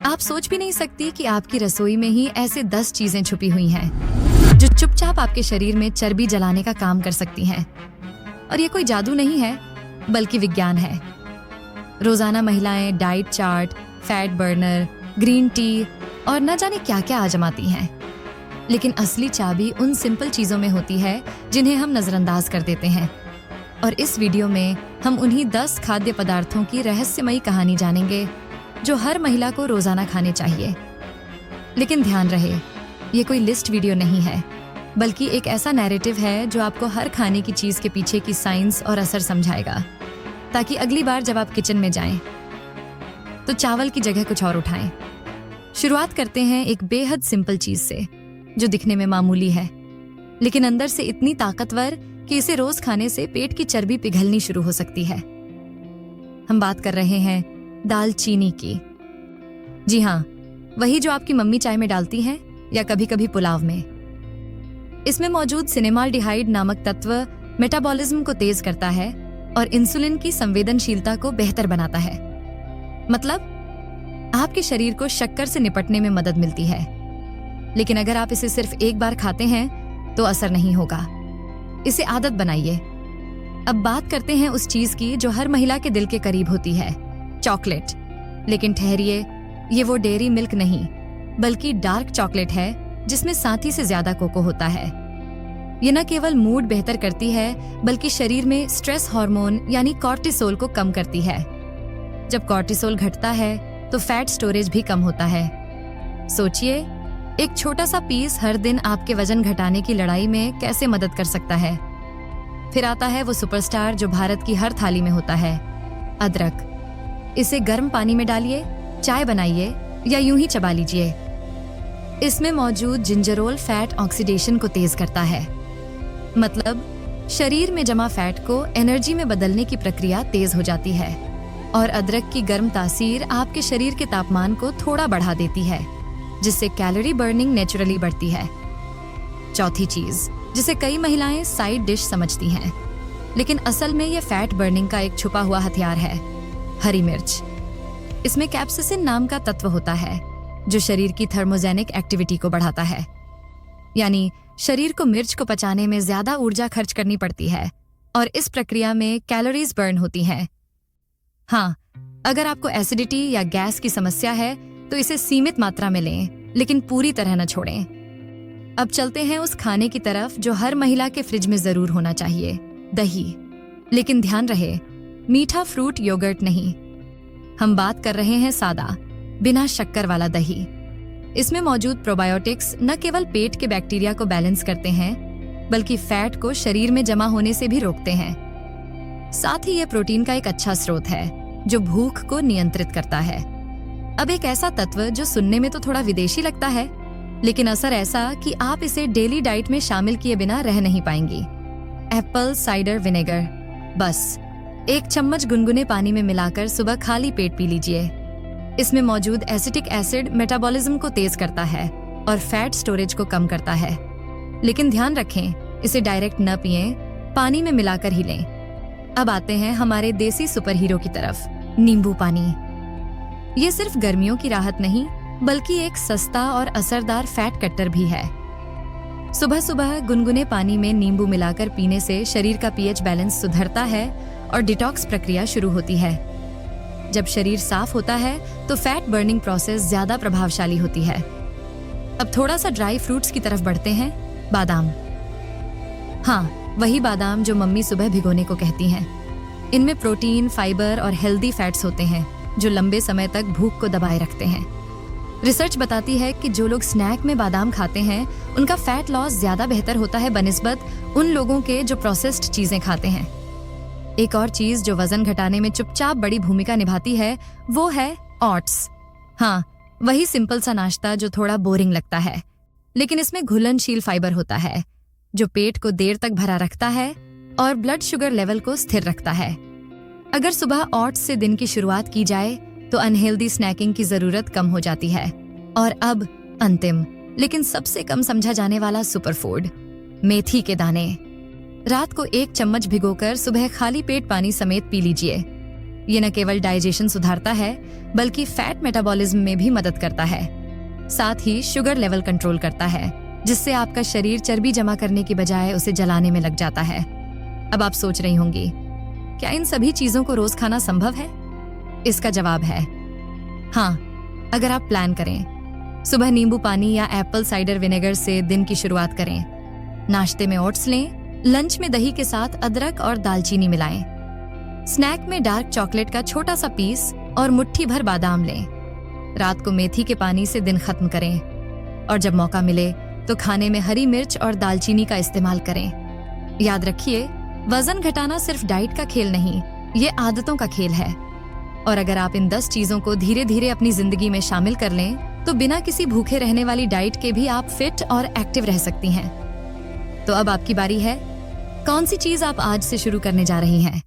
आप सोच भी नहीं सकती कि आपकी रसोई में ही ऐसे 10 चीजें छुपी हुई हैं जो चुपचाप आपके शरीर में चर्बी जलाने का काम कर सकती हैं। और ये कोई जादू नहीं है, बल्कि विज्ञान है। रोजाना महिलाएं diet chart, fat burner, green tea और न जाने क्या क्या आजमाती हैं, लेकिन असली चाबी उन सिंपल चीजों में होती है जिन्हें हम नजरअंदाज कर देते हैं। और इस वीडियो में हम उन्हीं 10 खाद्य पदार्थों की रहस्यमयी कहानी जानेंगे जो हर महिला को रोजाना खाने चाहिए। लेकिन ध्यान रहे, ये कोई लिस्ट वीडियो नहीं है, बल्कि एक ऐसा नैरेटिव है जो आपको हर खाने की चीज के पीछे की साइंस और असर समझाएगा, ताकि अगली बार जब आप किचन में जाएं तो चावल की जगह कुछ और उठाएं। शुरुआत करते हैं एक बेहद सिंपल चीज से जो दिखने में मामूली है, लेकिन अंदर से इतनी ताकतवर कि इसे रोज खाने से पेट की चर्बी पिघलनी शुरू हो सकती है। हम बात कर रहे हैं दालचीनी की। जी हाँ, वही जो आपकी मम्मी चाय में डालती हैं या कभी कभी पुलाव में। इसमें मौजूद सिनेमाल्डिहाइड नामक तत्व मेटाबॉलिज्म को तेज करता है और इंसुलिन की संवेदनशीलता को बेहतर बनाता है। मतलब आपके शरीर को शक्कर से निपटने में मदद मिलती है। लेकिन अगर आप इसे सिर्फ एक बार खाते हैं तो असर नहीं होगा। इसे आदत बनाइए। अब बात करते हैं उस चीज की जो हर महिला के दिल के करीब होती है, चॉकलेट। लेकिन ठहरिए, ये वो डेयरी मिल्क नहीं, बल्कि डार्क चॉकलेट है जिसमें 7 से ज्यादा कोको होता है। ये न केवल मूड बेहतर करती है, बल्कि शरीर में स्ट्रेस हार्मोन यानी कॉर्टिसोल को कम करती है। जब कॉर्टिसोल घटता है तो फैट स्टोरेज भी कम होता है। सोचिए, एक छोटा सा पीस हर दिन आपके वजन घटाने की लड़ाई में कैसे मदद कर सकता है। फिर आता है वो सुपरस्टार जो भारत की हर थाली में होता है, अदरक। इसे गर्म पानी में डालिए, चाय बनाइए या यूं ही चबा लीजिए। इसमें मौजूद जिंजरोल फैट ऑक्सीडेशन को तेज करता है। मतलब शरीर में जमा फैट को एनर्जी में बदलने की प्रक्रिया तेज हो जाती है और अदरक की गर्म तासीर आपके शरीर के तापमान को थोड़ा बढ़ा देती है, जिससे कैलोरी बर्निंग नेचुरली बढ़ती है। चौथी चीज जिसे कई महिलाएं साइड डिश समझती हैं, लेकिन असल में यह फैट बर्निंग का एक छुपा हुआ हथियार है, हरी मिर्च। इसमें कैप्सिसिन नाम का तत्व होता है जो शरीर की थर्मोजेनिक एक्टिविटी को बढ़ाता है। यानी शरीर को मिर्च को पचाने में ज्यादा ऊर्जा खर्च करनी पड़ती है और इस प्रक्रिया में कैलोरीज बर्न होती हैं। हाँ, अगर आपको एसिडिटी या गैस की समस्या है तो इसे सीमित मात्रा में लें, लेकिन पूरी तरह न छोड़ें। अब चलते हैं उस खाने की तरफ जो हर महिला के फ्रिज में जरूर होना चाहिए, दही। लेकिन ध्यान रहे, मीठा फ्रूट योगर्ट नहीं। हम बात कर रहे हैं सादा, बिना शक्कर वाला दही। इसमें मौजूद प्रोबायोटिक्स न केवल पेट के बैक्टीरिया को बैलेंस करते हैं, बल्कि फैट को शरीर में जमा होने से भी रोकते हैं। साथ ही यह प्रोटीन का एक अच्छा स्रोत है जो भूख को नियंत्रित करता है। अब एक ऐसा तत्व जो सुनने में तो थोड़ा विदेशी लगता है, लेकिन असर ऐसा कि आप इसे डेली डाइट में शामिल किए बिना रह नहीं पाएंगी। Apple cider vinegar. बस 1 चम्मच गुनगुने पानी में मिलाकर सुबह खाली पेट पी लीजिए। इसमें मौजूद एसिटिक एसिड मेटाबॉलिज्म को तेज करता है और फैट स्टोरेज को कम करता है। लेकिन ध्यान रखें, इसे डायरेक्ट न पिएं, पानी में मिलाकर ही लें। अब आते हैं हमारे देसी सुपर हीरो की तरफ, नींबू पानी। ये सिर्फ गर्मियों की राहत नहीं, बल्कि एक सस्ता और असरदार फैट कट्टर भी है। सुबह सुबह गुनगुने पानी में नींबू मिलाकर पीने से शरीर का पीएच बैलेंस सुधरता है और डिटॉक्स प्रक्रिया शुरू होती है। जब शरीर साफ होता है तो फैट बर्निंग प्रोसेस ज्यादा प्रभावशाली होती है। अब थोड़ा सा ड्राई फ्रूट्स की तरफ बढ़ते हैं, बादाम। हाँ, वही बादाम जो मम्मी सुबह भिगोने को कहती हैं। इनमें प्रोटीन, फाइबर और हेल्दी फैट्स होते हैं जो लंबे समय तक भूख को दबाए रखते हैं। रिसर्च बताती है कि जो लोग स्नैक में बादाम खाते हैं उनका फैट लॉस ज्यादा बेहतर होता है बनिस्बत उन लोगों के जो प्रोसेस्ड चीजें खाते हैं। एक और चीज जो वजन घटाने में चुपचाप बड़ी भूमिका निभाती है वो है ओट्स। हाँ, वही सिंपल सा नाश्ता जो थोड़ा बोरिंग लगता है, लेकिन इसमें घुलनशील फाइबर होता है जो पेट को देर तक भरा रखता है और ब्लड शुगर लेवल को स्थिर रखता है। अगर सुबह ओट्स से दिन की शुरुआत की जाए तो अनहेल्दी स्नैकिंग की जरूरत कम हो जाती है। और अब अंतिम लेकिन सबसे कम समझा जाने वाला सुपरफूड, मेथी के दाने। रात को 1 चम्मच भिगोकर सुबह खाली पेट पानी समेत पी लीजिए। ये न केवल डाइजेशन सुधारता है बल्कि फैट मेटाबॉलिज्म में भी मदद करता है। साथ ही शुगर लेवल कंट्रोल करता है, जिससे आपका शरीर चर्बी जमा करने की बजाय उसे जलाने में लग जाता है। अब आप सोच रही होंगी, क्या इन सभी चीजों को रोज खाना संभव है? इसका जवाब है हाँ, अगर आप प्लान करें। सुबह नींबू पानी या एप्पल साइडर विनेगर से दिन की शुरुआत करें। नाश्ते में ओट्स लें, लंच में दही के साथ अदरक और दालचीनी मिलाएं। स्नैक में डार्क चॉकलेट का छोटा सा पीस और मुट्ठी भर बादाम लें। रात को मेथी के पानी से दिन खत्म करें और जब मौका मिले तो खाने में हरी मिर्च और दालचीनी का इस्तेमाल करें। याद रखिए, वजन घटाना सिर्फ डाइट का खेल नहीं, ये आदतों का खेल है। और अगर आप इन 10 चीजों को धीरे धीरे अपनी जिंदगी में शामिल कर लें तो बिना किसी भूखे रहने वाली डाइट के भी आप फिट और एक्टिव रह सकती हैं। तो अब आपकी बारी है। कौन सी चीज आप आज से शुरू करने जा रही हैं?